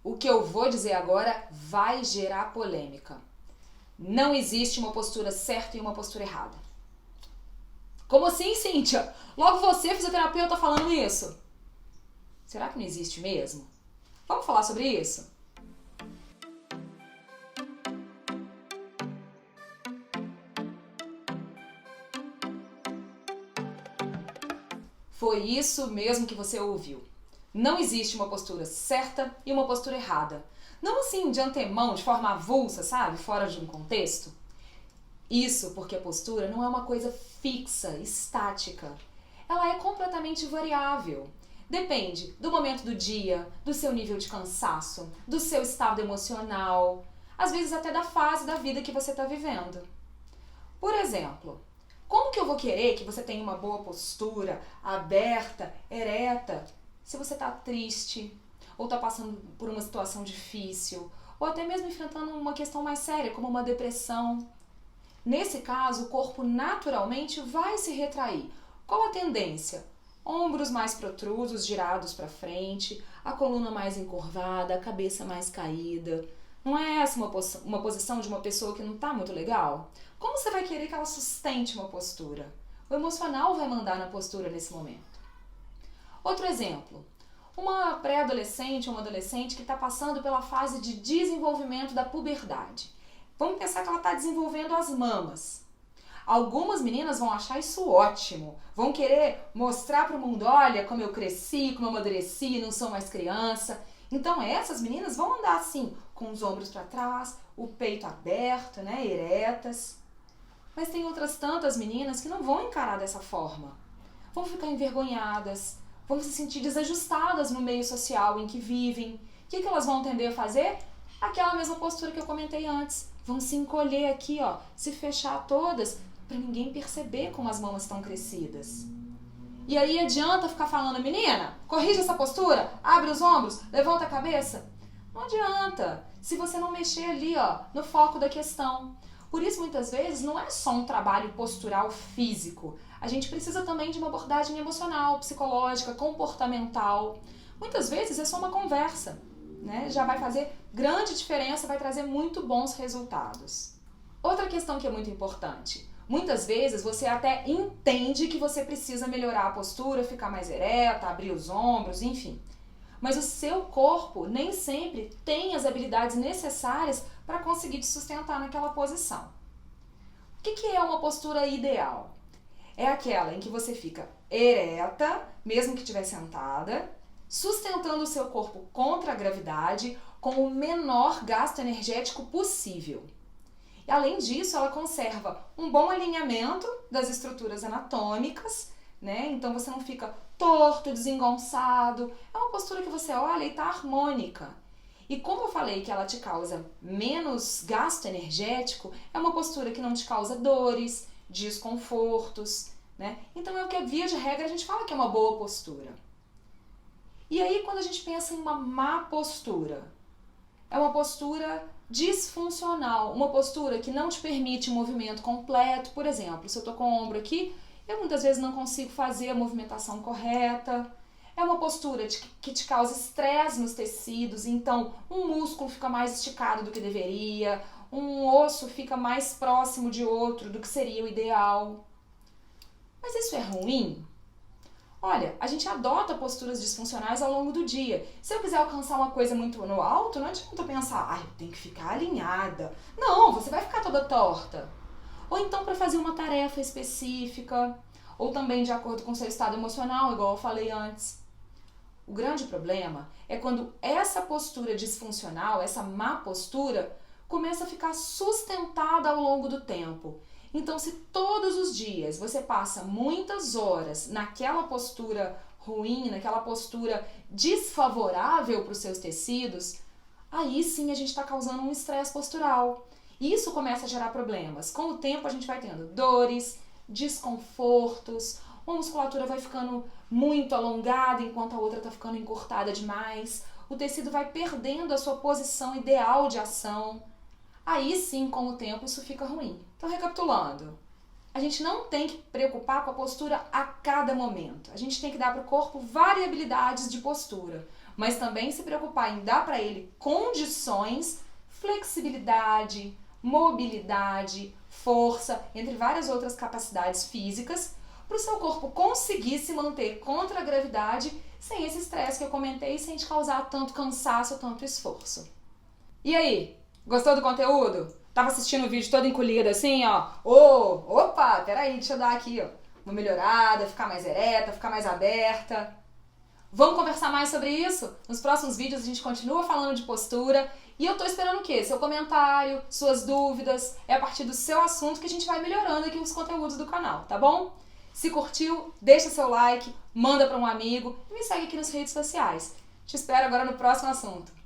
O que eu vou dizer agora vai gerar polêmica. Não existe uma postura certa e uma postura errada. Como assim, Cíntia? Logo você, fisioterapeuta, falando isso? Será que não existe mesmo? Vamos falar sobre isso? Foi isso mesmo que você ouviu. Não existe uma postura certa e uma postura errada. Não assim de antemão, de forma avulsa, sabe? Fora de um contexto. Isso porque a postura não é uma coisa fixa, estática. Ela é completamente variável. Depende do momento do dia, do seu nível de cansaço, do seu estado emocional, às vezes até da fase da vida que você está vivendo. Por exemplo, como que eu vou querer que você tenha uma boa postura, aberta, ereta, se você está triste, ou está passando por uma situação difícil, ou até mesmo enfrentando uma questão mais séria, como uma depressão? Nesse caso, o corpo naturalmente vai se retrair. Qual a tendência? Ombros mais protrusos, girados para frente, a coluna mais encurvada, a cabeça mais caída. Não é essa uma posição de uma pessoa que não está muito legal? Como você vai querer que ela sustente uma postura? O emocional vai mandar na postura nesse momento. Outro exemplo. Uma pré-adolescente ou uma adolescente que está passando pela fase de desenvolvimento da puberdade. Vamos pensar que ela está desenvolvendo as mamas. Algumas meninas vão achar isso ótimo. Vão querer mostrar para o mundo, olha como eu cresci, como eu amadureci, não sou mais criança. Então essas meninas vão andar assim, com os ombros para trás, o peito aberto, né, eretas. Mas tem outras tantas meninas que não vão encarar dessa forma. Vão ficar envergonhadas, vão se sentir desajustadas no meio social em que vivem. O que elas vão tender a fazer? Aquela mesma postura que eu comentei antes. Vão se encolher aqui, ó, se fechar todas, para ninguém perceber como as mamas estão crescidas. E aí adianta ficar falando, menina, corrige essa postura, abre os ombros, levanta a cabeça? Não adianta, se você não mexer ali, ó, no foco da questão. Por isso, muitas vezes, não é só um trabalho postural físico. A gente precisa também de uma abordagem emocional, psicológica, comportamental. Muitas vezes é só uma conversa, né? Já vai fazer grande diferença, vai trazer muito bons resultados. Outra questão que é muito importante. Muitas vezes você até entende que você precisa melhorar a postura, ficar mais ereta, abrir os ombros, enfim. Mas o seu corpo nem sempre tem as habilidades necessárias para conseguir te sustentar naquela posição. O que é uma postura ideal? É aquela em que você fica ereta, mesmo que estiver sentada, sustentando o seu corpo contra a gravidade com o menor gasto energético possível. E além disso, ela conserva um bom alinhamento das estruturas anatômicas, né? Então você não fica torto, desengonçado. É uma postura que você olha e está harmônica. E como eu falei que ela te causa menos gasto energético, é uma postura que não te causa dores, desconfortos, né? Então é o que, via de regra, a gente fala que é uma boa postura. E aí, quando a gente pensa em uma má postura, é uma postura disfuncional, uma postura que não te permite um movimento completo. Por exemplo, se eu estou com o ombro aqui, eu muitas vezes não consigo fazer a movimentação correta. É uma postura que te causa estresse nos tecidos, então um músculo fica mais esticado do que deveria, um osso fica mais próximo de outro do que seria o ideal. Mas isso é ruim? Olha, a gente adota posturas disfuncionais ao longo do dia. Se eu quiser alcançar uma coisa muito no alto, não adianta pensar, eu tenho que ficar alinhada. Não, você vai ficar toda torta. Ou então para fazer uma tarefa específica, ou também de acordo com o seu estado emocional, igual eu falei antes. O grande problema é quando essa postura disfuncional, essa má postura, começa a ficar sustentada ao longo do tempo. Então, se todos os dias você passa muitas horas naquela postura ruim, naquela postura desfavorável para os seus tecidos, aí sim a gente está causando um estresse postural. E isso começa a gerar problemas. Com o tempo a gente vai tendo dores, desconfortos, uma musculatura vai ficando muito alongada enquanto a outra está ficando encurtada demais, o tecido vai perdendo a sua posição ideal de ação. Aí sim, com o tempo, isso fica ruim. Então, recapitulando, a gente não tem que preocupar com a postura a cada momento. A gente tem que dar para o corpo variabilidades de postura, mas também se preocupar em dar para ele condições, flexibilidade, mobilidade, força, entre várias outras capacidades físicas, para o seu corpo conseguir se manter contra a gravidade sem esse estresse que eu comentei, sem te causar tanto cansaço, tanto esforço. E aí, gostou do conteúdo? Tava assistindo o vídeo todo encolhido assim, ó. Opa, peraí, deixa eu dar aqui, ó, uma melhorada, ficar mais ereta, ficar mais aberta. Vamos conversar mais sobre isso? Nos próximos vídeos a gente continua falando de postura e eu tô esperando o quê? Seu comentário, suas dúvidas. É a partir do seu assunto que a gente vai melhorando aqui os conteúdos do canal, tá bom? Se curtiu, deixa seu like, manda para um amigo e me segue aqui nas redes sociais. Te espero agora no próximo assunto.